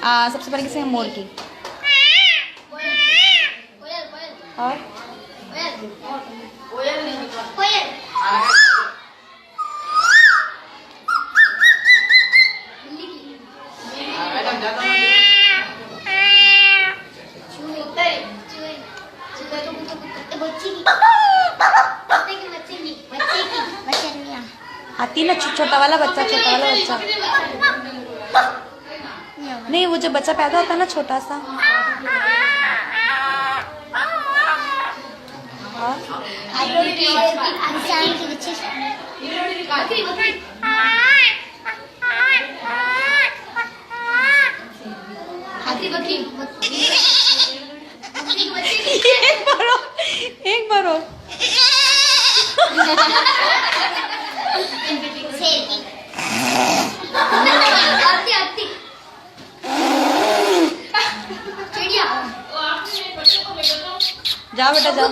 सबसे पहले किसी मोर की और हाथी ना, छोटा वाला बच्चा, छोटा वाला बच्चा नहीं, वो जो बच्चा पैदा होता है ना छोटा सा। एक बार और जाओ बेटा जाओ।